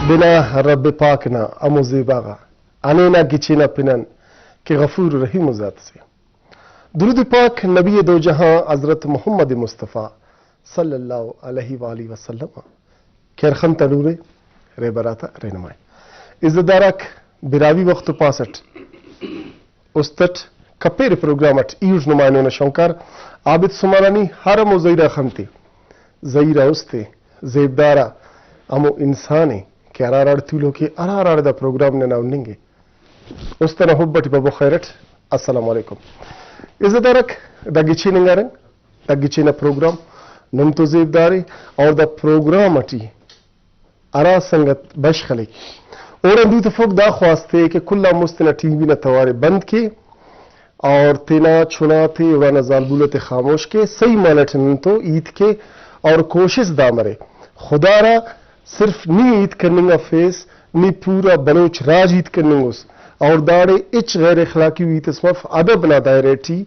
बिना रब पाक ना अमुज़ेबागा अनेना गिचेना पिनन के गफूर रहीम ज़ात से। दुरूद पाक नबी दो जहां हज़रत मोहम्मद मुस्तफ़ा सल्लल्लाहु अलैहि वसल्लम खैर खन तनूरे रे बराता रहनुमाई इज़्ज़तदारक बिरावी वक्त 65 उस्तट कपेर प्रोग्रामट यूज नुमाइनो न शंकर आबिद सुमारानी हरम ज़ईरा खमती ज़ईरा उस्ते ज़ेबदारा अमो इंसाने के अराराड़ तुलो के अराराड़ दा प्रोग्राम ने नाउनिंगे उस्तना हुब्बटी बाबू खैरट अस्सलाम वालेकुम इज़्ज़तदारक दगिची निंगारन दगिची न प्रोग्राम नम तो ज़ेबदारी और द प्रोग्राम अटी अरा संगत बश खले और अंदू तो फोक दा ख्वास्ते कि कुल्ला मुस्तना टीवी न तवारे बंद के और तेना छुना थे वाना जालबुलत खामोश के सही मानटन तो ईद के और कोशिश दामरे खुदारा सिर्फ नी ईद करने फेस नी पूरा बलोच राज ईद करने उस और दाड़े इच गैर अखलाकी हुई तस्मफ अदब ना दायरे टी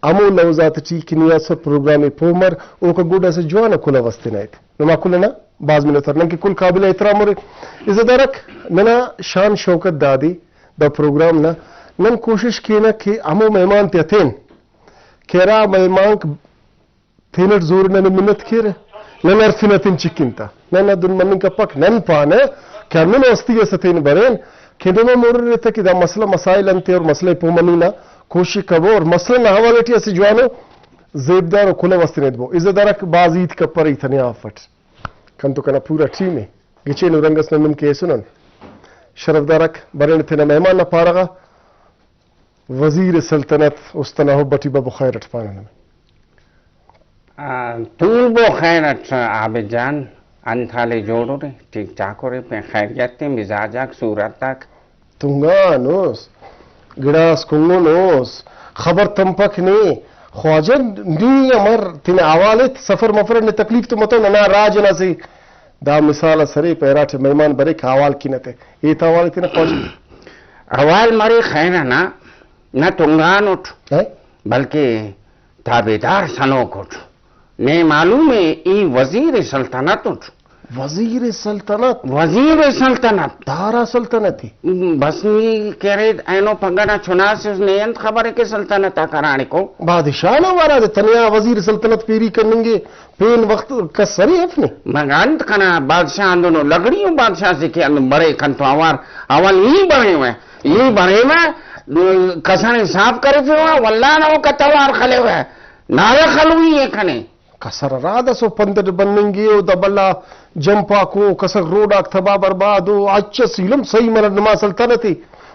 अमो नवजात टी किनिया सर प्रोग्राम पोमर ओका गुडा से जवाना कुला वस्ते नाइट नमा कुला ना बाज में तरन के कुल काबिल एहतराम और इज़्ज़तदारक नना शान शौकत दादी द प्रोग्राम ना नन कोशिश की ना कि अमो मेहमान ते थेन केरा मेहमान थेनट जोर न मिन्नत केर नन अरफिनतिन चिकिंता नन दुन मन का पक नन पाने क्या नन वस्ती से थेन बरेन खेदमा मोर रहता कि दा मसला मसाइल अंते और मसले पोमनी ना कोशिश कबो और मसला ना हवाले टी ऐसे जवानो ज़ेबदार और कुला वस्ती नेदबो इज़्ज़तदारक बाज ईद का पर इतने आफट कंतु कना पूरा टीम है गिचे नुरंगस नंदम के सुनन शरफदारक बरेन थे मेहमान न पारगा वजीर सल्तनत उस्तना हुब्बटी बाबू खैरट पानन तूल बो खैरट आबिद जान अंथाले जोड़ो रे ठीक ठाक रे पे खैरियत मिजाजक सूरत तक तुंगा नोस गिड़ास कुंगो नोस खबर तंपक ने ख्वाजन नी अमर तिने आवाले सफर मफर ने तकलीफ तो मतो ना राज ना सी दा मिसाल सरे पैराठ मेहमान बरे खावाल किनते ए तावाल तिने ख्वाजन अवाल मरे खैना ना न तुंगान उठ बल्कि ताबेदार सनोक उठ ने मालूम है ई वजीर सल्तनत उठ वजीर सल्तनत दारा सल्तनत थी बस नी कह रहे ऐनो पगड़ा चुना से उसने अंत खबर है कि सल्तनत कराने को बादशाह ना वाला दे तनिया वजीर सल्तनत पेरी करेंगे पेन वक्त कसरी अपने मगांत कना बादशाह दोनों लगड़ियों बादशाह से के बड़े कंतो अवाल यही बने हुए कसने साफ करे फिर वल्ला ना वो कतवार खले हुए नावे खलुई है खने कसर रादा सो पंदर बनेंगे ओ दबल्ला जंपा को कसर रोडा थबा बर्बाद हो अच्छा सीलम सही मन नमा सल्तनती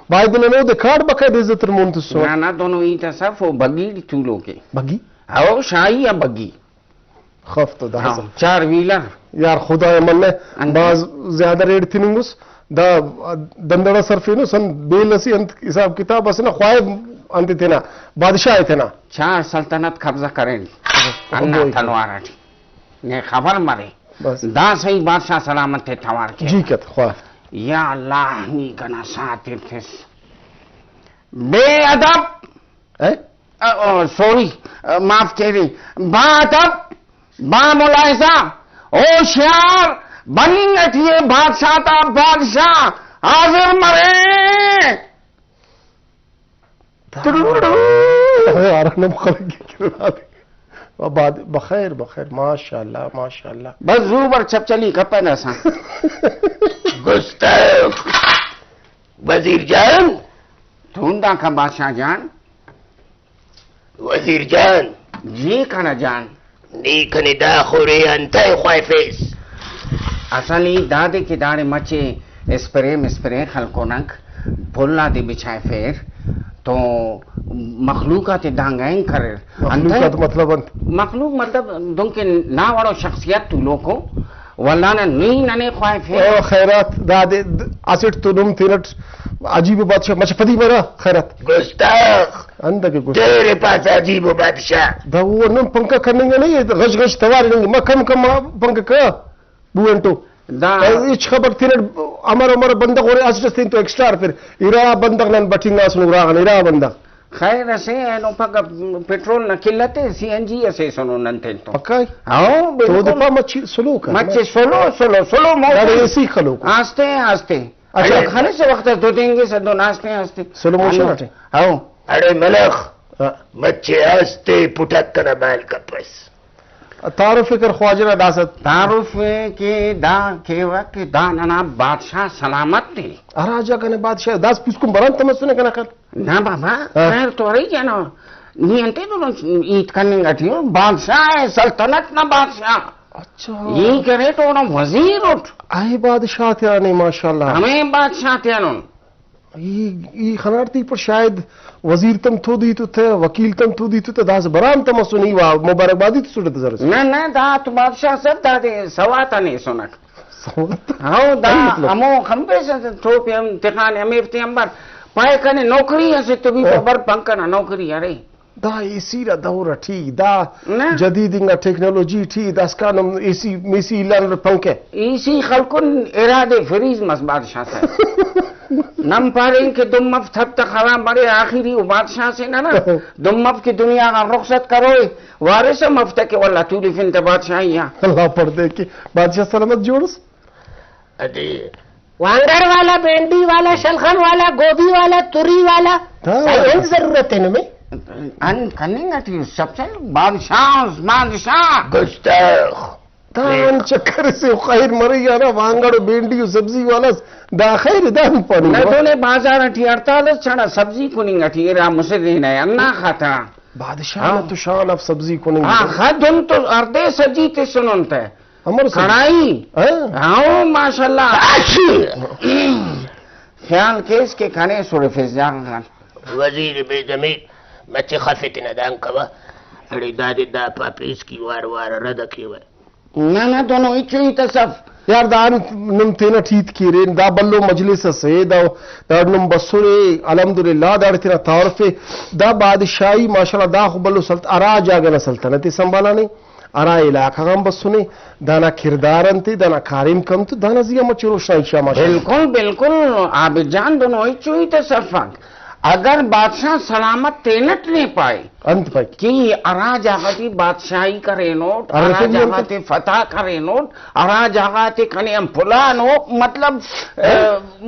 बायदन नो दे कार्ड बकायद इज्जत मुंत सो ना दोनों ई त सब वो बगी चूलो के बगी आओ शाही या बगी खफ तो दा चार व्हीलर यार खुदा मन ने बाज ज्यादा रेड थिनिंगुस दा दंदड़ा सरफिनो सन बेलसी अंत हिसाब किताब बस ना ख्वाब अंत थे ना बादशाह थे ना चार सल्तनत कब्जा करें अन्ना तलवार ने खबर मरे बस दा सही बादशाह सलामत थे तवार के जी कत ख्वाब या अल्लाह नी गना सातिर थे बेअदब सॉरी माफ करी बाअदब बा मुलाहिजा होशियार बनी नठिए बादशाह था बादशाह हाजिर मरे बखैर बखैर माशाल्लाह माशाल्लाह बस जूबर चपचली खपे न सा गुस्ताख वजीर जान धुंदा का बादशाह जान वजीर जान जी खाना जान नी कने दा खोरे अंतै ख्वाइफेस असली दादे के दाड़े मचे स्प्रे खलको नक फुल्ला दे बिछाए फेर तो मखलूका ते दांगाएं करे मखलूक मतलब दुंके ना वालो शख्सियत तू लोको वल्ला ने नी नने ख्वाए फेर ओ खैरात दादे आसिट तो तुम तिरट अजीब बादशाह मचपदी मेरा खैरात गुस्ताख अंदर के तेरे पास अजीब बादशाह दा वो न पंका करने नहीं गश गश तवार नहीं मकम कम पंका का बुएंटो दा इच खबर तिरट अमर अमर बंदक और आसिट तीन तो एक्स्ट्रा फिर इरा बंदक नन बटिंगा सुन रागन इरा बंदक खैर से नो पग पेट्रोल न किल्लते सीएनजी से सुनो नंते तो पक्का है? आओ तो बिल्कुल दफा मच्छी सुलो कर मच्छी सोलो दाड़े ऐसी खलो को आस्ते आस्ते अच्छा। अच्छा खाने से वक्त दो देंगे से दो नाश्ते आस्ते स्लो मोशन आटे आओ अरे मलख मच्छे आस्ते पुटक कर बाल कपस तारुफ कर ख्वाजा दासत तारुफ के दा के वक्त दाना बादशाह सलामत थे अराजा कने बादशाह दास पुष्कुम बरन तमसने कना कर ना बाबा खैर तो रही क्या ना नी अंते तो ईद करने गठियो बादशाह है सल्तनत ना बादशाह अच्छा ये करे तो ना वजीर उठ आए बादशाह थे नहीं माशाल्लाह हमें बादशाह थे नो ये खनारती पर शायद वजीर तम थो दी तो थे वकील तम थो दी तो दास बराम तमसुनी वा मुबारकबादी तो सुनत जरा ना ना दा तो बादशाह सब दा दे सवाता नहीं सुनक हाँ दा अमो खंबे से तो पे हम तिखान अमीर थे अंबर पाए कने नौकरी है से तो भी बर पंकना नौकरी अरे दा एसी रा दौर ठीक दा ना जदीदिंगा टेक्नोलॉजी ठीक दास कानम एसी मेसी इलान पंके इसी खलकुन इरादे फ्रीज मस बादशाह से नम पारें के दुम मफ थब तक खराब बड़े आखिरी वो बादशाह से ना दुम मफ की दुनिया का रुखसत करो वारिस मफ्त के वल्ला तूली फिन ते बादशाह यहाँ अल्लाह पढ़ दे के बादशाह सलामत जोड़स अरे वांगर वाला भेंडी वाला शलगम वाला गोभी वाला तुरी वाला हाँ। जरूरत है में अन कनेंगे थी सबसे बादशाह गुस्ताख दान चक्कर से खैर मरी यारा वांगड़ बेंडी सब्जी वाला दा खैर दान पानी न तो ने बाजार अठी 48 छड़ा सब्जी कुनिंग अठी रा मुसे देना है अन्ना खाता बादशाह ने तो शान ऑफ सब्जी को नहीं हाँ खदुम तो अर्धे सजी ते सुनते अमर कढ़ाई हाँ माशाल्लाह ख्याल केस के खाने सुरे फिजान खान वजीर बेजमीर मच्छे खफे न दान कवा अरे दादे दा पापीस की वार वार रद की वे ना ना दोनों इच्छुई तो सब यार दान नम तेना ठीक कीरे दा बल्लो मजलिस से दा नम बसुरे अल्हम्दुलिल्लाह दार तेना तारफे दा बादशाही माशाल्लाह दा बल्लो सल्त अरा जागना सल्तनती संभाला नहीं अरा इलाका हम बसुने दाना किरदारंती दाना कारिम कम तो दाना जिया मचरो शाइशा माशाल्लाह बिल्कुल बिल्कुल आबिजान दोनों इच्छुई तो सब अगर बादशाह सलामत तेनट नहीं पाए अंत पाई कि अराजगती बादशाही करे नोट अराजगती फतह करे नोट अराजगती कने हम फुलानो मतलब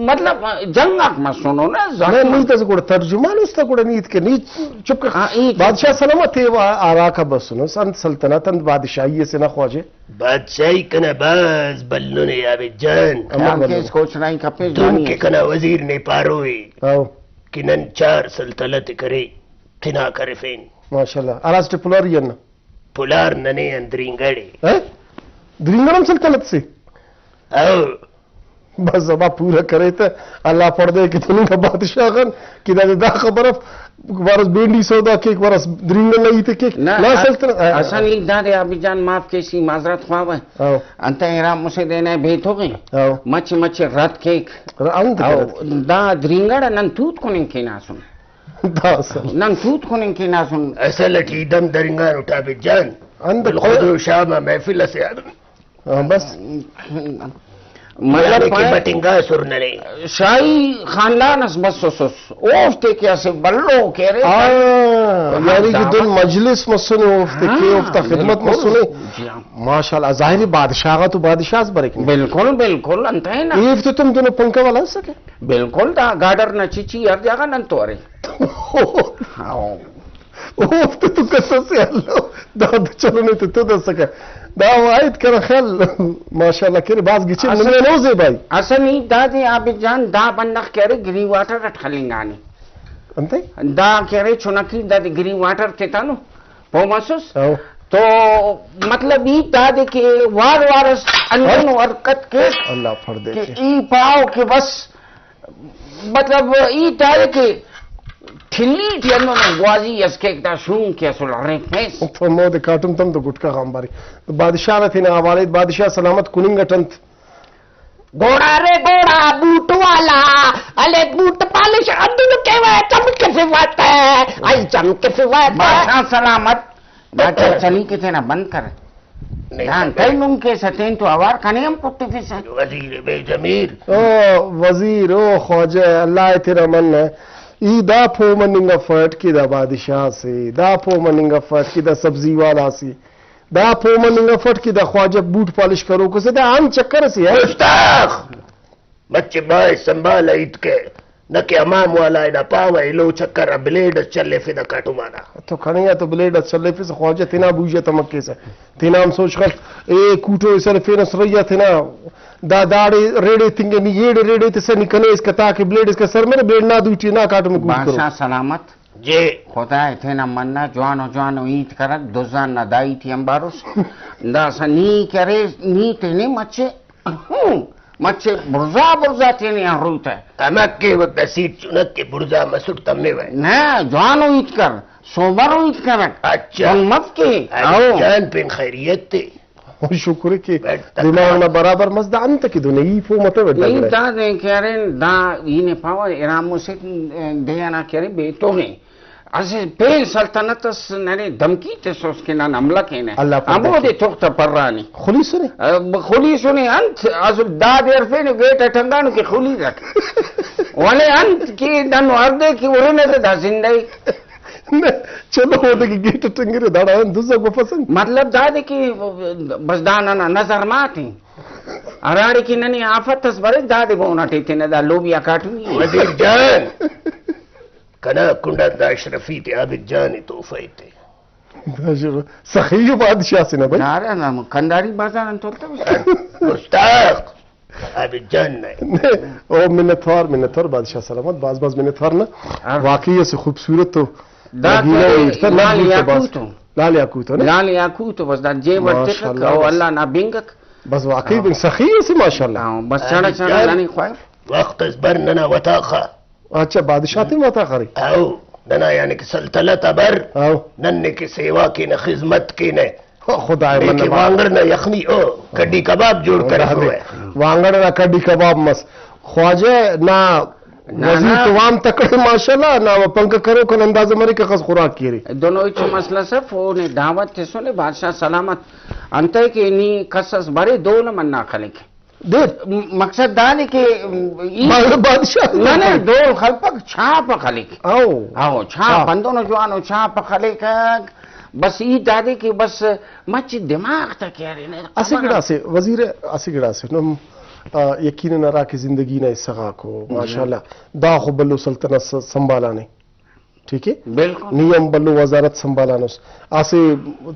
मतलब जंगक में सुनो ना मैं नहीं तो कोड तर्जुमान उसता कोड नीत के नीत चुप कर बादशाह सलामत है वा आरा का बस सुनो संत सल्तनत अंत बादशाही से ना ख्वाजे बादशाही कना बाज बल्लो ने आबे जान हम केस कोच नहीं कपे तुम के कना वजीर ने पारोई आओ किनन चार सल्तनत करे तिना करे फेन माशाल्लाह अरास्टे पुलारियन पुलार नने अंदरिंगड़े है द्रिंगरम सल्तनत से आओ बस अब पूरा करे तो अल्लाह पढ़ दे कि तुम का बादशाह गन कि दा खबर वारस बेंडी सौदा के वारस द्रिंगर नहीं थे के ना सल्तनत असन ली दादे अभिजान माफ केसी माजरत ख्वाब आओ अंत इरा मुसे देने भेत हो गई आओ मच मच रत केक अंत दा द्रिंगड़ नंतूत कोने के ना सुन दास नंतूत कोने के ना सुन असल की दम दरिंगार उठा बे जान अंत बिलखुद शाम महफिल से बस मतलब की बटिंगा सुरनरे शाही खानदान बस ओफ्ते क्या से बल्लो कह रहे यानी कि दिन मजलिस मसुने ओफ्ते के ओफ्ता खिदमत मसुने माशाल्लाह जाहिर बादशाह तो बादशाह बरक बिल्कुल बिल्कुल अंत है ना ये तो तुम दोनों पंखा वाला सके बिल्कुल दा गाडर न चिची हर जगह नन तो अरे ओफ्ते तो कसम से अल्लाह दाद चलो नहीं तो दस सके दा वाइद कर खल माशाल्लाह के बाज गिचे नने नोजे भाई असली दादे आबिजान दा बंदख करे ग्री वाटर ठलिंगानी अंते दा करे चुनकी दादे ग्री वाटर के तानो पोमसुस आओ तो मतलब ई दादे के वार वारस अनन हरकत के अल्लाह फर दे कि ई पाओ के बस मतलब ई दादे के ठिल्ली ठियनो ने ग्वाजी यसके दा शूं के सुलरे फेस तो मोद काटुम तम तो गुटका खामबारी तो बादशाह थे ना हवाले बादशाह सलामत कुनिंगटंत घोड़ा रे घोड़ा बूट वाला अले बूट पालिश अब्दुल के वे चमके से बात है आई चमके से बात बादशाह सलामत बादशाह चली के थे ना बंद कर ध्यान कई लोग के सतेन तो आवार खाने हम पुट्टे फिर वजीर बेजमीर ओ वजीर ओ ख्वाजा अल्लाह तेरा मन है ई दा फो मनिंगा फट की दा बादशाह से दा फो मनिंगा फट की दा सब्जी वाला से दा फो मनिंगा फट की दा ख्वाजा बूट पॉलिश करो को से दा आम चक्कर से है मुस्ताख बच्चे बाय संभाल इत के न के अमाम वाला इना पावा इलो चक्कर ब्लेड चले फिर दा काटू माना तो खणिया तो ब्लेड चले फिर ख्वाजा तिना बूझे तमक्के से तिना हम सोच कर ए कूटो सर फिर सरैया थिना दा दाड़े रेड़े थिंगे नी येड़े रेड़े ते से निकले इसका ताकि ब्लेड इसका सर में ब्लेड ना दूटी ना काटो में कूट करो बादशाह सलामत जे खुदा थे न मन्ना जवानो ईद कर दुजान न दाई थी अंबारुस दासा नी करे नी तेने मच्छे बुर्जा तेने हरूत है अमक के वक्त सीट चुनक के बुर्जा मसुट तमने वे न जवानो ईद कर सोबर ईद कर अच्छा मत के आओ जान पिन खैरियत थे शुक्र के दिमाग में बराबर मजदा अंत की दुने ई फो मत वे ई दा दे करे दा इने पावा इरामो से देना करे बेटो ने असे पेन सल्तनत नरे धमकी ते सोस के ना हमला के ने अबो दे तोख्त पररानी खुली सुने अंत अस दा देर fe ने गेट ठंगान के खुली रख वाले अंत की दन अर्दे की उरने ते दा जिंदगी चलो होते की गेट टंगरे दाड़ा दूसरा को पसंद मतलब दादे की बस दाना ना नजर माती अराड़ी की ननी आफत तस बरे दादे को ना टेते ने दा लोबिया काटनी वजीर जान कना कुंडा दा अशरफी ते आबिद जान तोहफे थे सही बादशाह से ना भाई नारे ना कंदारी बाजार तोते मुस्ताक आबिद जान ने ओ मिन्नतवार बादशाह सलामत बाज मिन्नतवार ना वाकई से खूबसूरत तो लाल याकूत बस दा जे वर्ते को अल्लाह ना बिंगक बस वाकई सही से माशाल्लाह बस चढ़ा जानी ख्वार वक्त बर नना वताखा अच्छा बादशाह थे वता खरी आओ नना यानी कि सल्तनत अबर आओ नन्ने की सेवा की न खिदमत की ने खुदा के वांगड़ न यखनी ओ कड्डी कबाब जोड़ कर हुए वांगड़ ना कड्डी कबाब मस ख्वाजे ना वजीर तवाम तकड़े माशाल्लाह ना वो पंख करो कन अंदाज़ मरे के खस खुराक की रही दोनों इच मसला सब वो ने दावत थे सुने बादशाह सलामत अंते के नी कसस बड़े दो न मन्ना खले के देख मकसद दाने के बादशाह ना दो खलपक छाप खले के आओ छाप बंदो न जवानो छाप खले का बस ई दादे की बस मच दिमाग तक कह रहे ने असिगड़ा से वजीर असिगड़ा से न यकीनन अरा की जिंदगी ने सगा को माशाल्लाह दा खो बल्लो सल्तनत संभाला नहीं ठीक है बिल्कुल नियम बल्लो वजारत संभाला नस आसे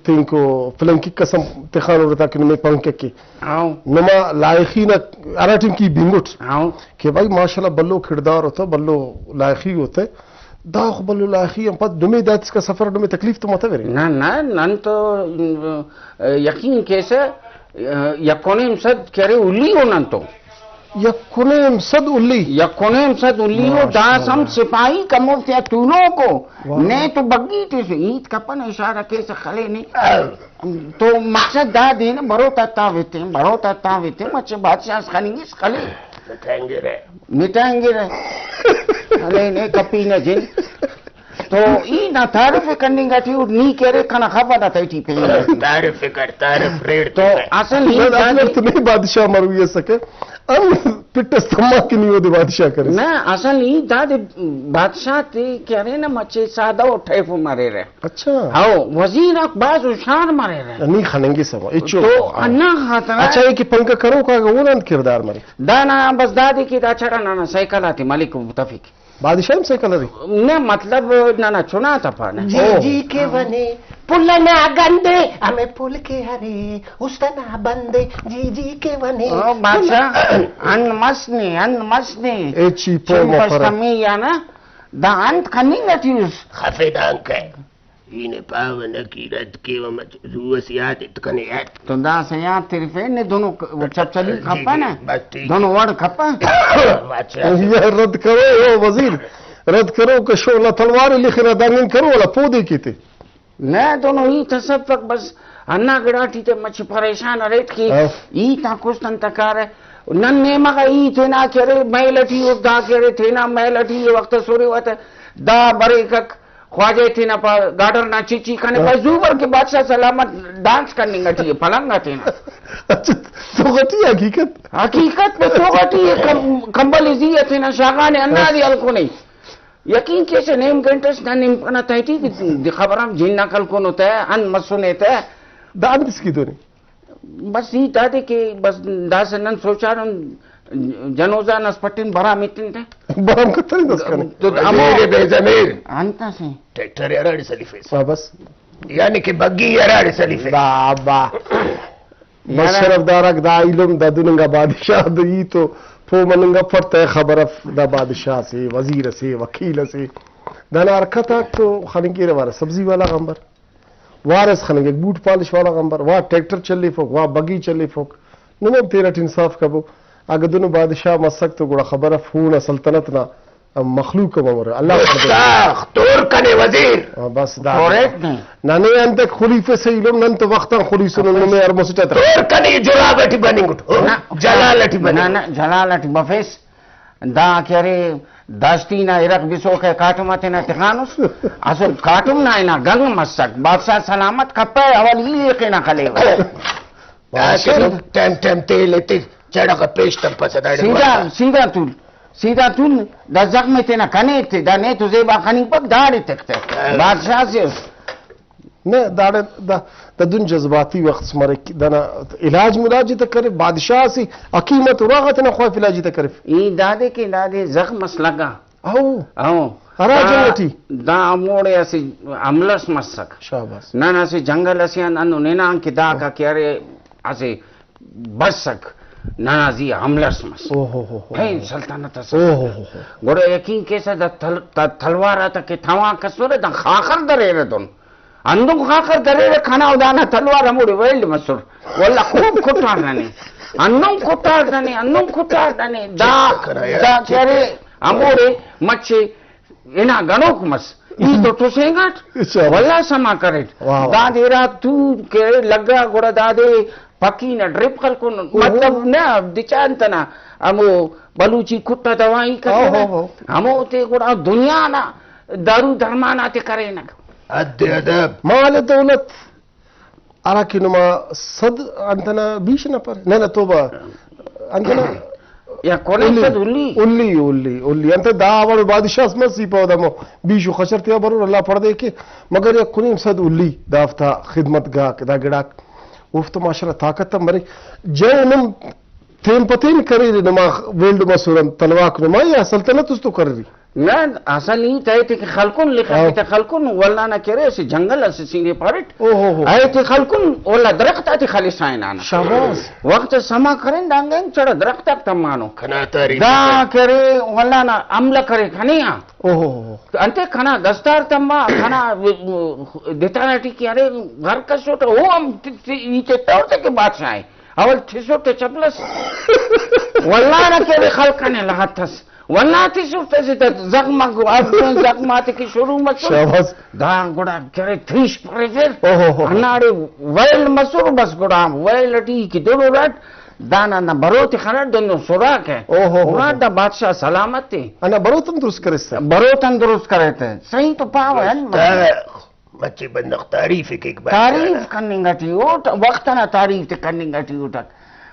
तिनको फिल्म की कसम तखान होता कि मैं पंख की आओ नमा लायकी न अराटिन की बिंगुट आओ कि भाई माशाल्लाह बल्लो किरदार होता बल्लो लायकी होते दा खो बल्लो लायकी हम पद दुमे दात का सफर दुमे तकलीफ तो मत वेरे ना नन तो यकीन कैसे यकोनेम सद करे उल्ली हो नन तो यकोनेम सद उल्ली हो दासम सिपाही कमो से तूनों को ने तो बग्गी से ईद कपन इशारा के से खले नहीं तो मकसद दा देने बरो तत्तावेते मचे बादशाह खलेंगे खले मिटाएंगे रे अरे ने कपी न जिन तो ई ना तारीफ करने का थी नी करे खाना खबर ना थी पे तारीफ रेड तो असल ही तो नहीं बादशाह मरू ये सके अन पिट्ट स्तम्मा की नहीं होती बादशाह करे ना असल ही दादे बादशाह थे कह रहे ना मचे सादा उठे फो मारे रहे अच्छा हां वजीर अकबाज उशार मारे रहे नहीं खानेंगे सब इचो तो अन्ना खाता अच्छा ये कि पंख करो का वो ना किरदार मरे दाना बस दादी की दाचड़ा ना साइकिल आती मालिक मुतफिक बादशाह से कलर ने मतलब ना चुना था पाने जी के बने पुलना गंदे हमें पुल के हरे उस्तना बंदे जी के बने बादशाह अनमसने एची पोमो या ना दांत खनी नतीस खफेदान के इने पावन की रद के व रुसियात इतकने याद तो दा से याद तेरे फेन ने दोनों चपचली खपा ना दोनों वर्ड खपा ये रद्द करो वो वजीर रद्द करो कि शोला तलवार लिख रहा दांगन करो वाला पौधे की थे न दोनों ही तसफक बस अन्ना गड़ाटी ते मच परेशान रेत की ई ता कुछ तंतकार नन्ने मगा ई थे ना करे मैलठी उस दा करे थे ना मैलठी वक्त सोरे वत दा बरे कक ख्वाजे थे ना पर गार्डर ना चीची खाने पर जुबर के बादशाह सलामत डांस करने गठी पलंगा थे ना अच्छा तो गटी हकीकत पे तो गटी कंबल इजी थे ना शागा ने अन्ना दी अलको नहीं यकीन कैसे नेम गेंटस ना नेम पना ताइटी कि खबरम जिन्ना कल कौन होता है अन मसुने होता है दान इसकी तो नहीं बस ये दादे के बस दास नन सोचारन जनोजा नस्पटिन बड़ा मिटिन थे बरम कतरी दस करने तो वजीर बेजमीर अंता से ट्रैक्टर याराड़ी सलीफे बस यानी कि बग्गी याराड़ी सलीफे बाबा बस शरफदारक दा इलम दा दुनंगा बादशाह दी तो फो मनंगा फरते खबर दा बादशाह से वजीर से वकील से दाना रखता तो खाने वाला सब्जी वाला गंबर वारस खाने बूट पॉलिश वाला गंबर वाह ट्रैक्टर चली फोक वाह बगी चली फोक नमन तेरा इंसाफ कबो अगर दोनों बादशाह मसक तो गुड़ा खबर फून सल्तनत ना मखलूक ममर अल्लाह तोर कने वजीर बस करेक्ट नहीं नाने अंत खलीफे से इलम नन तो वक्त खलीसो में अरमसटा तोर कने जुरा बैठी बनिंग जलालटी बनी ना ना जलालटी बफेस दा करे दास्तीना इरक बिसो के काटमाते ना टिकानुस असो काटुम ना इना गंग मसक बादशाह सलामत कपे अवल ही के ना खले टाइम टाइम तेल लेते चढ़ा का पेश तब पसदा सीधा तू दा जख्म ते ना कने थे दा ने तुझे बा खनी पक दाड़े तकते बादशाह से ने दाड़े दा दुन जज्बाती वक्त मरे दना इलाज मुलाज तक करे बादशाह से हकीमत रागत ना खौफ इलाज तक करे ई दादे के दादे जख्म मसलगा आओ हरा जंगटी दा मोड़े ऐसे अमलस मसक शाबाश ना ना से जंगल ऐसे अनु नेना के दा का करे ऐसे बसक ना जी हमलस मस ओहो हो है सल्तनत ओहो गोरे यकीन कैसे दा तलवार तक के थवा कसुरे दा खाखर दरे रे दोन अंदुम खाखर दरे रे खाना उदाना तलवार मुड़े वेल्ड मसुर वल्ला खूब कुटार नने अन्नम कुटार नने दा करे अमोरे मच्छे इना गणोक मस ई तो टुसेंगाट वल्ला समा करे दा देरा तू के लगा गोड़ा दादे पकी न ड्रिप खल को मतलब ना दिचांतना अमो बलूची कुट्टा दवाई करे हमो ते गोड़ा दुनिया ना दारू धर्माना ते करे ना अदब माल दौलत अराकिनुमा सद अंतना बीश न पर ना तोबा अंतना या कोने सद उल्ली अंत दावड़ बादशाह मसी पौदमो बीशु खशरतिया बरो अल्लाह पढ़ दे के मगर या कुनीम सद उल्ली दाफ्ता खिदमत गा दा गिड़ाक उफ्त माशरा ताकत मरे जैनम थेम पतेन करे नमा वेल्ड मसूरन तलवाक नमा या सल्तनत उस तो कर रही ना असल ही तय थे कि खलकुन लिखा कि खलकुन वल्ला ना करे से जंगल से सीने पारट आए थे खलकुन वल्ला दरख्त आते खाली साइन आना शाबाश वक्त समा करें डांगे चढ़ दरख्त तक तमानो खना तारीफ दा करे वल्ला ना अमल करे खनिया ओहो अंते खना दस्तार तम्मा खना देता नाटी कि अरे घर का सोट हो हम नीचे तौर तक के बादशाह है अवल ठिसोटे चपलस वल्ला ना करे खलकने लहतस वल्ला थी सुरते से जख्मा को अब जख्माते की शुरू मत शाबाश दा गुड़ा करे थ्रिश परे फिर अनाड़े वेल मसूर बस गुड़ा वेल टी की दोनों रात दाना ना बरोती खाना दोनों सुराख है रात दा बादशाह सलामत थी अना बरो तंदुरुस्त करे से बरो तंदुरुस्त करे थे सही तो पाव है मच्छी बंदक तारीफ एक बार तारीफ करने गटी उठ वक्त ना तारीफ ते करने गटी उठक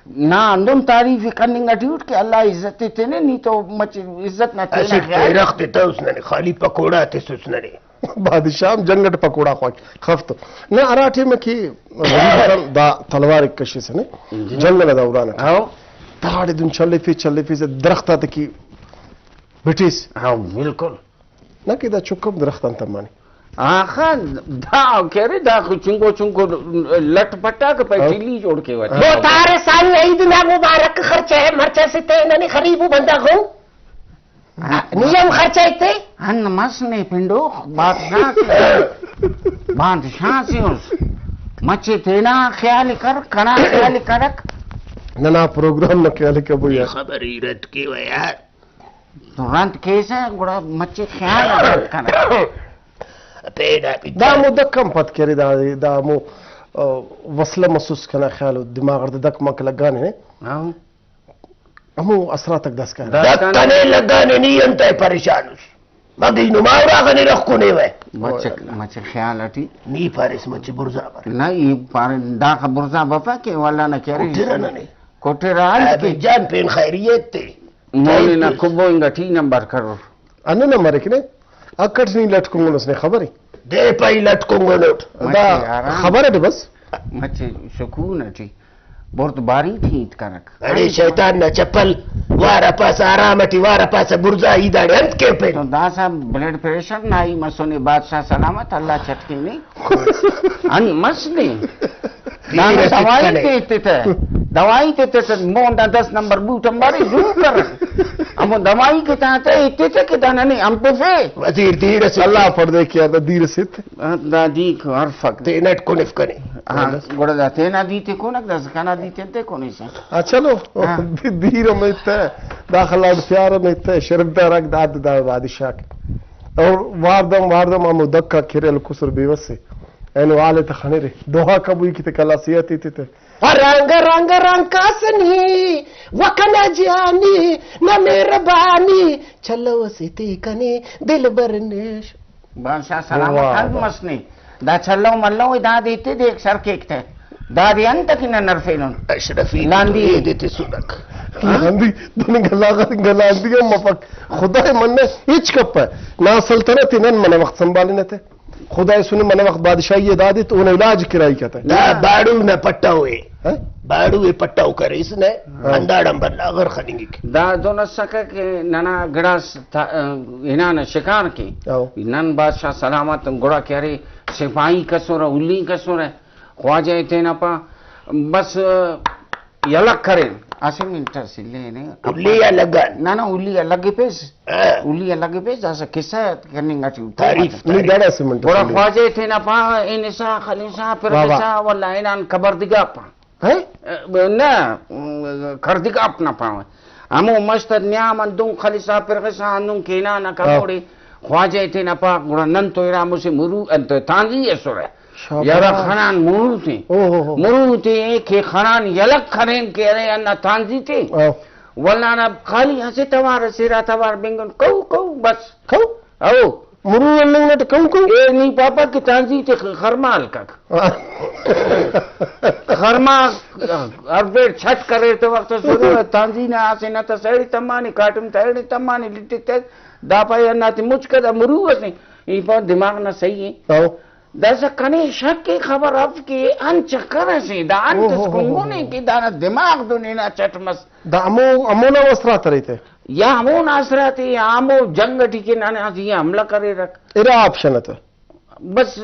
ना अंदुम तारीफ करने गटी उठ के अल्लाह इज्जत थे नहीं तो मच इज्जत ना थे रखते था उसने खाली पकोड़ा थे उसने बादशाह जंगट पकोड़ा खफ्त ना अराठे में की दा तलवार एक कशी से ने जंगल दा उड़ाना आओ ताड़े दुन चले फिर से दरख्ता तक की ब्रिटिश हाँ बिल्कुल ना कि दा चुकम दरख्त अंत मानी आखा दा कह रहे दा चुंको लटपटा के पैचिली जोड़ के वो तारे साल ईद ना मुबारक खर्चे है मरचे से ते ननी खरीबू बंदा गो नियम खर्चे थे अन मसने पिंडो बादशाह से उस मचे तेना ख्याल कर कना ख्याल करक नना प्रोग्राम न ख्याल के बुया खबर रत की वे यार तुरंत कैसे गुड़ा मचे ख्याल कर पेड़ा दा मुदक्कम पत करे दा मो वसला महसूस करना ख्याल दिमाग दक मक लगाने ने हमो असरा तक दस का दक्कने लगाने नहीं अंत परेशान मगी नुमावरा कने रखो ने वे मचे ख्याल अटी नी फारिस मचे बुरजा पर नहीं पार दा का बुरजा बफा के वाला ना कह रही कोटे राल के जान पेन खैरियत थे मोने ना कुबो इंगा टी नंबर करो अने नंबर के ने अकड़ नहीं लटकूंगा उसने खबर ही दे पाई लटकूंगा नोट खबर है बस मचे सुकून अची बहुत बारी थी करक अरे शैतान ना चप्पल वारा पास आरामती वारा पास बुर्जा ईदाड़े अंत के पे तो दासा ब्लड प्रेशर नाई मसोने बादशाह सलामत अल्लाह चटके नहीं अन मसले दवाई देते थे मोंडा 10 नंबर बूट हमारी जूम कर हम दवाई के ताते इतने के दाना नहीं हम पे फे वजीर धीरे से अल्लाह पर दे किया धीरे से दादी को हर फक ते नेट को निफ करे हां गोड़ा जाते ना दीते को ना दस खाना दीते ते को नहीं से चलो धीरे में इतना दाखला प्यार में इतना शर्मदार रख दाद दाद बादशाह और वारदम हम दक्का खिरल कुसर बेवसे एनो आले तखने रे दोहा कबुई की तकला सियती ते रंग रंग रंग कासनी वकना जानी न मेहरबानी चलो सिती कने दिल बरनेश बादशाह सलामत हर मसने दा चलो मल्लो दा देते देख सर केक थे दादी अंत की न नरफेन अशरफी लांदी देते सुनक लांदी दुन गलांदी मफक खुदा मन ने हिच कप ना सल्तनत नन मन वक्त संभालने थे खुदा सुने मन वक्त बादशाही दादी तो उन्हें इलाज किराई कहता है ना बाड़ू न पट्टा हुए बाड़ू ये पट्टा करे इसने अंदाड़म बल्ला अगर खनिंगी दा दोन सके के नना गड़ास इना न शिकार की नन बादशाह सलामत गोड़ा कह रहे सिपाही कसुर उल्ली कसुर ख्वाजा इतना पा बस यलक करे आसे मिनट से लेने उल्ली अलग ना ना उल्ली अलग पे जैसे किस्सा करने का तारीफ नहीं डरा से मिनट बड़ा ख्वाजा इतना पा इनसा खलीसा फिर किस्सा वल्ला इनान खबर दिगा पा है ना कर दिगा अपना पावे हमो मस्त न्याम अंदुं खलीसा फिर किस्सा अंदुं केना ना कबोड़ी ख्वाजा इतना पा गुड़ा नन तो इरा मुझे मुरु अंत तांजी यसुरे यारा खनान मुरू थे के खनान यलक खरेन के रे अन्ना तांजी थे वल्ला ना खाली हसे तवार सिरा तवार बेंगन कौ बस कौ आओ मुरू वल्ले ने तो कौ ए नहीं पापा की तांजी थे खरमाल का खरमा अरबे छट करे तो वक्त शुरू तांजी ने आसे ना तो सड़ी तमानी काटम तड़ी तमानी लिट्टी ते दापा अन्ना ती मुचकदा मुरू हसे ई पर दिमाग ना सही है दस कने शक की खबर अब की अन चक्कर से दा अंत स्कुंगुने की दाना दिमाग दुने ना चटमस दा अमो ना वस्त्रा तरते या अमो नासराती आमो जंग टिके ना आती हमला करे रख इरा ऑप्शन है बस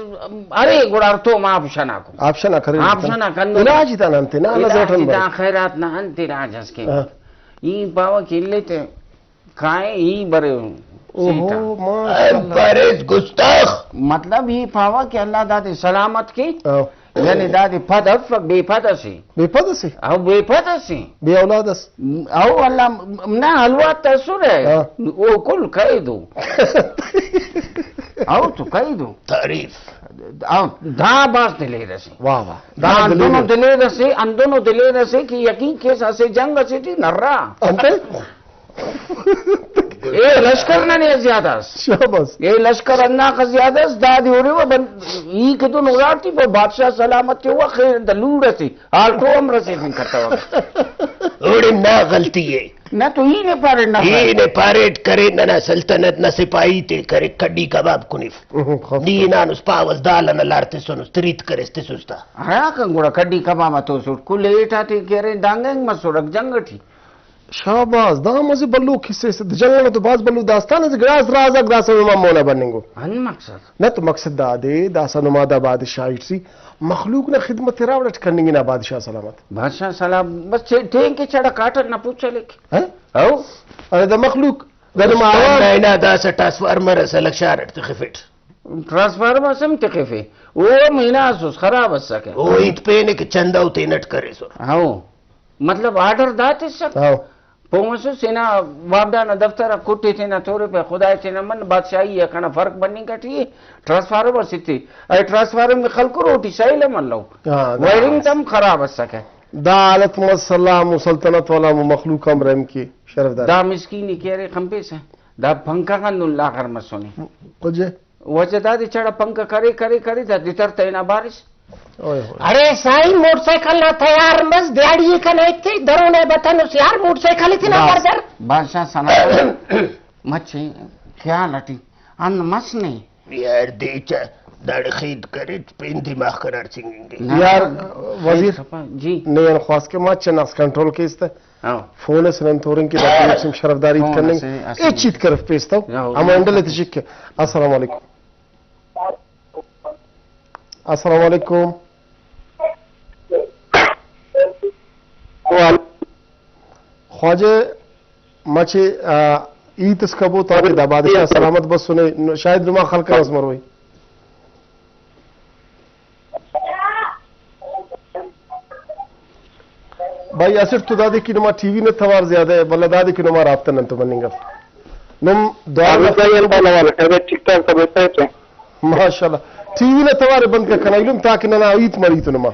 अरे गुड़ा तो मा ऑप्शन करे ऑप्शन आ कंदो इलाज ता नंते ना नजोठन दा खैरात ना अंत राजस के ई पाव किल्लेते खाए ई बरे ओहो परेज गुस्ताख मतलब ये पावा कि अल्लाह दादी सलामत की यानी दादी फदफ बेफद से आओ बेफद से बे औलादस आओ अल्लाह ना हलवा तसुर है ओ कुल कह दो आओ तो कह दो तारीफ आओ दा बास दिले रसे वाह वाह दोनों दिले रसे कि यकीन के से जंग से थी नर्रा अंते ये लश्कर ना ने ज्यादा शाबाश ये लश्कर अन्ना का ज्यादा दादी हो रही वो बन ई के तो नौराती पर बादशाह सलामत के हुआ खैर दलूड़ थी हाल तो अमर से नहीं करता हुआ ओड़े ना गलती है ना तो ही ने पारेट करे ना सल्तनत न सिपाही ते करे कड्डी कबाब कुनिफ नी ना उस पावस दाल न लारते सोन स्त्रीत करे स्ते सुस्ता हां कंगुड़ा कड्डी कबाब तो सुट कुलेटा थे करे दांगंग मसुरक जंगठी शाबाश दा मजे बल्लू किस्से से जंगल तो बाज बल्लू दास्तान है ग्रास राजा ग्रास में मोना बनेंगो अन मकसद न तो मकसद दादे दासा नुमादा बादशाह सी मखलूक ने खिदमत रावट करनी ना बादशाह सलामत बादशाह सलाम बस ठेंग के चढ़ा काटर ना पूछे लेके हैं आओ अरे द मखलूक गन मावा ना दासा ट्रांसफार्मर से लक्षारत तखफिट ट्रांसफार्मर सम तकफे वो महीना सुस खराब सके ओ इत पे ने के चंदा उते नट करे सो आओ मतलब ऑर्डर दाते सब आओ पोमसो सेना वाबदा न दफ्तर कुट्टी थे ना थोड़े पे खुदा थे ना मन बादशाही है खाना फर्क बनने का ठीक ट्रांसफार्मर सिटी अरे ट्रांसफार्मर में खल को रोटी सही ले मन लो वायरिंग तम खराब सके दालत मुसल्लाम सल्तनत वाला मखलूक अमरम की शरफदार दा मिस्कीनी के रे खंपे से दा पंखा का नुल्ला कर मसोनी वजह वजह दा चढ़ा पंखा करे दा दितर तैना बारिश अरे साईं मोटरसाइकिल ना तैयार बस दिहाड़ी का नहीं थी दरों ने बतन उस यार मोटरसाइकिल थी ना बर्दर बादशाह सना मच्छी ख्याल हटी an masne यार देचा दाड़ खीद करे पेंदी माख करार सिंगिंगे यार वजीर जी ने खास के माच नक्स कंट्रोल के इस्ते फोन से तोरन की दाखिल शरफदारी करने ए चीत करफ पेस्ता हम अंडले तशिक अस्सलाम वालेकुम अस्सलाम वालेकुम ख्वाजे मचे ईद स्कबो ताकि दा बादशाह सलामत बस सुने शायद रुमा खलका असमर हुई भाई असर तो दादी की नुमा टीवी ने थवार ज्यादा है बल्ला दादी की नुमा राब्ता नंतो बनेगा नम दुआ ठीक ठाक सब है माशाल्लाह टीवी ने थवार बंद कर कनाइलुम ताकि ना ईद मरी तो नुमा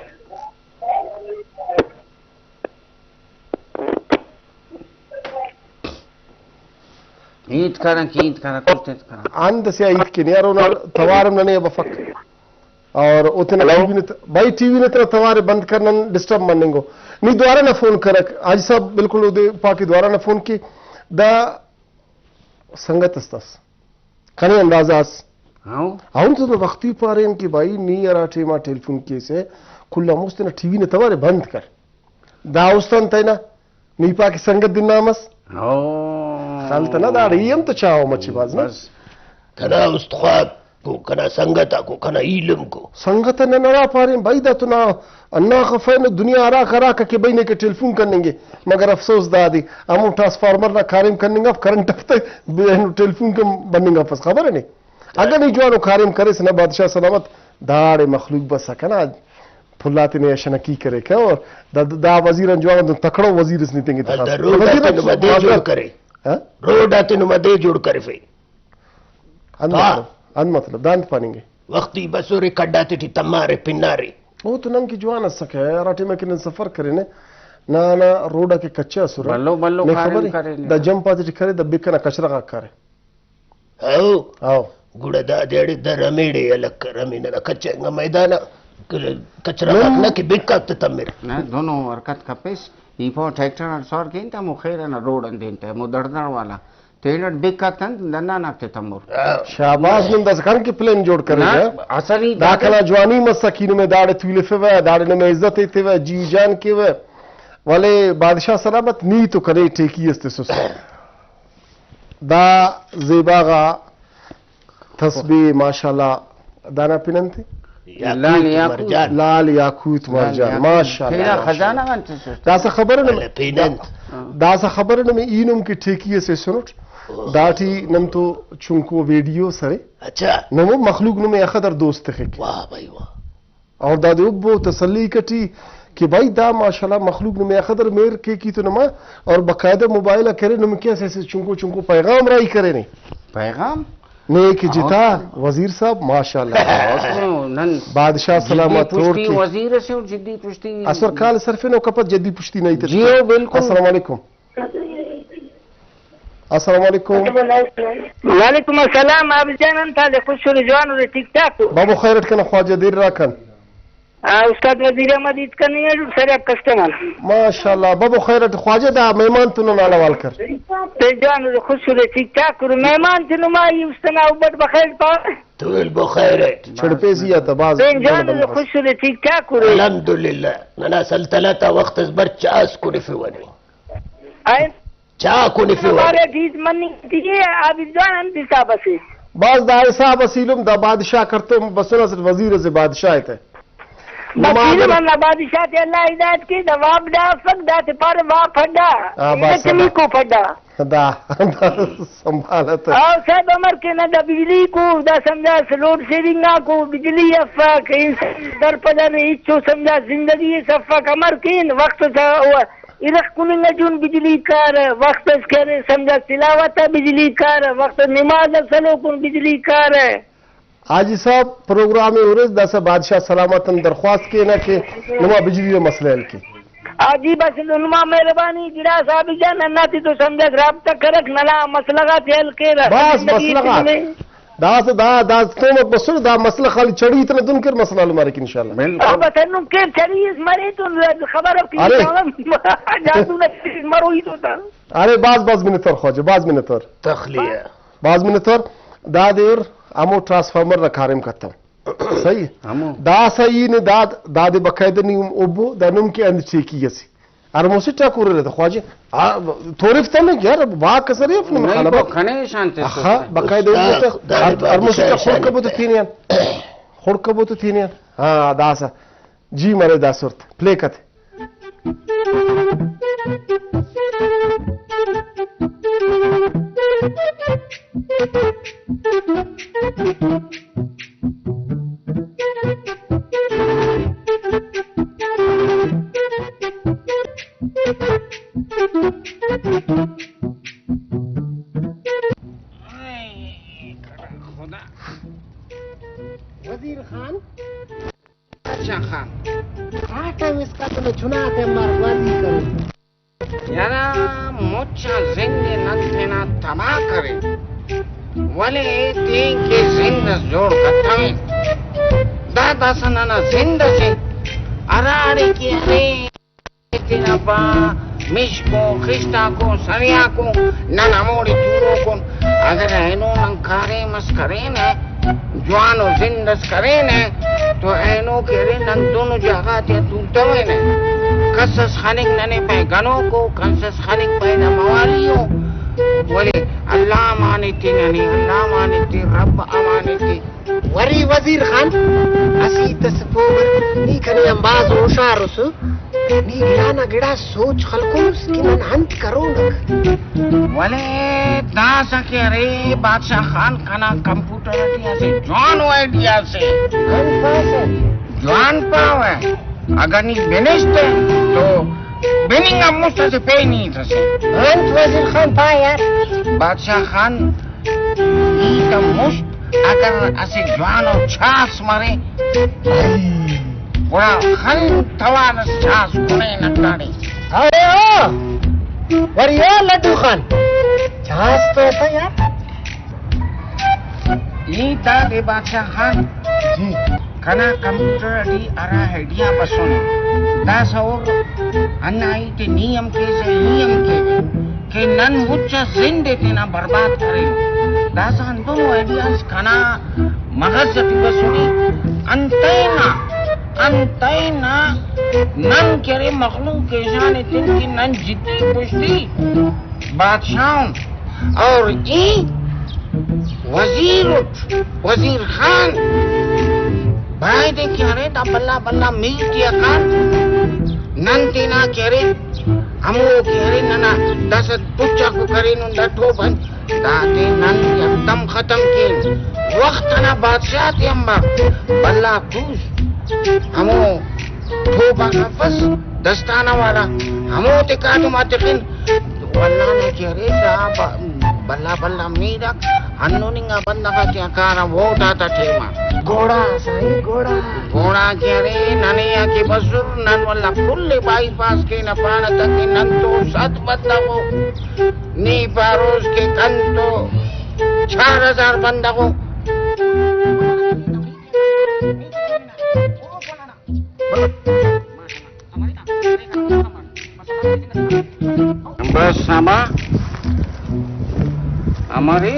ईद करा कुछ करा आंद से ईद के यार उन थवारम ने बफक और उतना टीवी ने भाई टीवी ने तेरा थवारे बंद करना डिस्टर्ब मनेंगो नी द्वारा ना फोन करक आज सब बिल्कुल उदे पाकी द्वारा ना फोन की दा संगत अस्तास कने अंदाजास हां आउन तो वक्ती पारेन की भाई नी अराठे मा टेलीफोन के से खुल्ला मुस्तना टीवी ने तवारे बंद कर दा उस्तन तैना नी पाकी संगत दिन नामस ओ खालतना दा रियम तो चाहो मच्छी बाज ना कना उस्तख्वाब को कना संगता को कना इल्म को संगत न नरा पारे भाई दा तो ना अन्ना खफैन दुनिया आरा करा के बइने के टेलीफोन करनेंगे मगर अफसोस दादी हम ट्रांसफार्मर ना कारिम करनेंगे करंट हफ्ते टेलीफोन के बनेंगे फस खबर है नहीं अगर नहीं जो कारिम करे से ना बादशाह सलामत दाड़े मखलूक बस सकना फुल्लाती ने ऐसा की करे क्या और दा वजीर जो तकड़ो वजीर इस नीति की रोड जोड़ करे रोड आते नुमदे जोड़ करे फे अन मतलब दांत पानेंगे वक्ती बसोरे कड्डाते थी तमारे पिन्नारे वो तो नंग की जवान सके राठी में किन सफर करे ने ना ना रोड के कच्चे असुर बल्लो बल्लो खबर करे द जंप पाते करे द बिकना कचरा का करे आओ आओ गुड़दा देड़े द रमेड़े अलग रमीना न कच्चे मैदान कचरा न की बिकत तमिर ना दोनों हरकत खपेस ईपो ट्रैक्टर और सौर केंता मुखेरा ना रोड अंदेंता मुदड़दड़ वाला तेलट बिकतन दन्ना नाते तमोर शाबाश में दस खान की प्लेन जोड़ करेगा असली दाखला जवानी में सकीन में दाड़े तुले फेवे दाड़े में इज्जत इते वे जी जान के वे वाले बादशाह सलामत नी तो करे ठेकी अस्ते सुस दा ज़ेबागा तस्बीह माशाल्लाह दाना पिनंती लाल याकूत मरजान माशाल्लाह खजाना दासा खबर न दासा खबर न में इनुम की ठेकी से सुनट दाठी नम तो चुंको वीडियो सरे अच्छा नमो मखलूक न में अखदर दोस्त है वाह भाई वाह और दादे उब्बो तसल्ली कटी कि भाई दा माशाल्लाह मखलूक न में अखदर मेर के की तो नमा और बकायदा मोबाइल करे नम कैसे ऐसे चुंको पैगाम राई करे नहीं पैगाम ने कि जिता वजीर साहब माशाल्लाह बादशाह सलामत रोड की वजीर से जिद्दी पुश्ती असर काल सरफे नो कपत जद्दी पुश्ती नहीं थे जी बिल्कुल अस्सलाम वालेकुम अस्सलाम वालेकुम वालेकुम अस्सलाम आप जानन था ले खुश रजवान और ठीक ठाक बाबू खैरत कन ख्वाजा देर राखन उस्ताद वजीर अहमद ईद करनी है सर कस्टमर माशाल्लाह बाबू खैरत ख्वाजा दा मेहमान तुन नाला वाल कर ते जान और खुश और ठीक ठाक और मेहमान तुन माई उसना उबट बखैर पा तो बखैर छड़पे सिया तबाज ते जान और खुश और ठीक ठाक और अल्हम्दुलिल्लाह नना सल्तनत वक्त बर चास को निफवनी आई चा को निफवनी हमारे गीत मन्नी दिए आप जान दिशा बसे बाज दाए साहब असीलुम दा बादशाह करतो बसना से वजीर से बादशाह थे वजीर वाला बादशाह ते अल्लाह हिदायत की दवाब दा फक दा ते पर वा फड़ा ये को फड़ा दा संभालत और सब अमर के ना बिजली को दा समझा लोड शेडिंग को बिजली अफक दर पदर इच्छो समझा जिंदगी सफक अमर के वक्त था इरख कुलिंग जून बिजली कार वक्त करे समझा तिलावत बिजली कार वक्त नमाज सलो कुन बिजली कार आज साहब प्रोग्राम उर्स दस बादशाह सलामतन दरख्वास्त के ना के नुमा बिजली मसले की आजी बस नुमा मेहरबानी गिरा साहब जान अन्ना थी तो समझ राब्ता करक नला मसलगा तेल के बस मसलगा दास दास तो बसुर दा मसला खाली चढ़ी इतना दुन कर मसला मारे की इंशाल्लाह बिल्कुल बस नु के चढ़ी इस मरे तो खबर अब की जादू ने मरो ही तो था अरे बाज मिनट और खोज बाज मिनट और तखलिया बाज मिनट और दादेर अमो ट्रांसफार्मर रखारेम खत्म सही हमो दा सही ने दादे बकायदे नहीं ओबो दानुम के अंद चेकी यसी अरमोसे टाकुर रहता ख्वाजे थोरिफ तम यार वाह कसरे अपने नहीं खने शांति हाँ बकायदे अरमोसे टाकुर कबो तो तीन यार खोड़ कबो तो तीन यार हाँ दासा जी मरे दासुरत प्ले कते वजीर खान अच्छा खान हाँ टाइम इसका तो चुना पे मारवादी करो यारा मोचा जिंदे नथेना तबाह करे वले तीन के जिंदा जोड़ कथावे दादा सनाना जिंदा से अराड़े की अरे तेना बा मिश को खिस्ता को सरिया को नना मोड़ी चूरो को अगर ऐनो नंकारे मस्करे ने जवानो जिंदस करे ने तो ऐनो केरे नन दोनों जगह ते तूतवे ने कसस खानिक नने पे गनो को कसस खानिक पे न मवालियो बोले अल्लाह मानिती ननी अल्लाह मानिती रब अमानिती वरी वजीर खान असी तसपोवर नी कने अंबाज होशारुस नी गिराना गिड़ा सोच खलकुस कि नन हंत करो न बोले दासा के रे बादशाह खान खाना कंप्यूटर दिया से जॉन आइडिया से जॉन पावे अगर नी बेनिस्ते तो बेनिंगा मुस्ता से पे नहीं थसे हंत वजीर खान पा यार बादशाह खान ई का मुस्त अगर ऐसे जवान और छास मारे पूरा खन थवान छास कुने नकाड़ी अरे ओ वरिया लड्डू खान छास तो था यार ये दादे बादशाह खान जी खाना कंप्यूटर दी अरा हेडिया बसोने दास और अन्नाई ते नियम के नन मुच्चा जिंदे तेना बर्बाद करे दास दोनों आइडियाज खाना मगज जति बसोने अंतैना नन करे मखलूक के जाने तिन की नन जितनी पुष्टि बादशाह और ई वजीर खान भाई दे क्या रे ता बल्ला बल्ला मिल किया खान नन तीना क्या रे हमो क्या रे नना दस पुच्चा को करे नु डठो बन दाते नन एकदम खत्म के वक्त ना बादशाह ते अम्मा बल्ला खुश हमो ठोबा का फस दस्ताना वाला हमो ते काटो मातकिन वल्ला ने क्या रे बल्ला बल्ला मीरा अन्नोनिंगा बंदा का क्या कारा वोट आता ठेमा घोड़ा साईं घोड़ा क्या रे ननिया के बसुर नन वाला फुल्ले बाईपास के न प्राण तक के नन तो सत बंदा को नी पारोस के कन तो 4000 बंदा को बस sama हमारे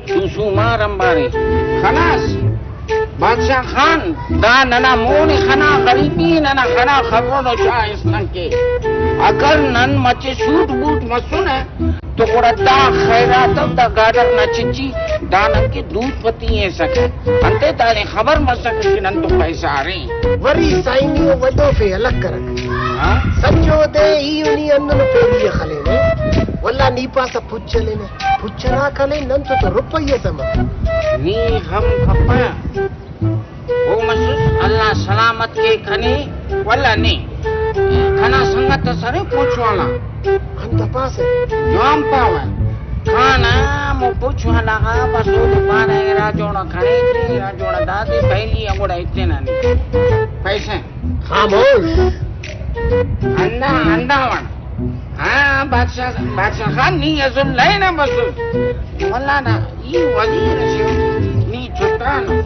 सुसुमार अंबारी खलास बादशाह खान दा नना मोनी खना गरीबी नना खना खबरों चाइस नंके अगर नन मचे सूट बूट मसुने तो कोड़ा दा खैरात दा गाडर न चिची दानन के दूध पति है सके अंते ताले खबर मसक कि नन तो पैसा आ रही वरी साईनियो वडो फे अलग करक हां सच्चो दे ई उनी अन्नन पेलिए खले ने वल्ला नी पास पुच्छले ने पुच्छना खले नन तो रुपये सम नी हम खपा वो मसूस अल्लाह सलामत के खने वल्ला नी खाना संगत सरे पूछवाला अंत पास जोम पावे खाना मो पूछवाला का बसो दुकान है राजोड़ा खड़े थे राजोड़ा दादी पहली अंगोड़ा इतने ना नहीं पैसे खामोश अंडा वन हाँ बादशाह खान नी अजुल लेना बसो वल्ला ना ये वजीर से नी छुटानो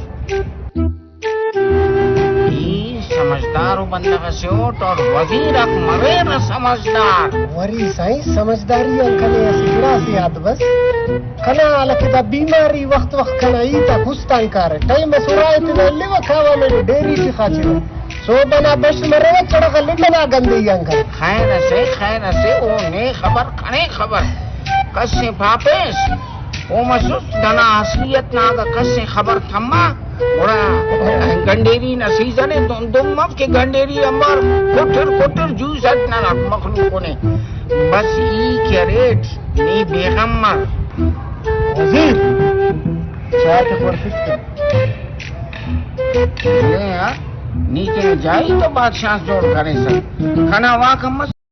समझदार बंदा सेठ और वजीर मरे न समझदार वरी साईं समझदारी अंकने सिगड़ा से याद बस कना अलकदा बीमारी वक्त वक्त कना ईता खुस्तान कर टाइम सुराय ते लेवा खावा में डेरी की खाचिर सो बना बश मरे चढ़ लिटना गंदी अंकल खैर से ओ ने खबर कसे पापेस ओ मसुस दना असलियत नागा कसे खबर थम्मा ओरा गंडेरी न सीजन दुम मफ के गंडेरी अंबर कोटर जूस ना मखलूक ने बस ई कैरेट नी बेगम्मर वजीर चाट पर सिस्टम ले यार नीचे जाई तो बादशाह जोड़ करे सर खाना वाकम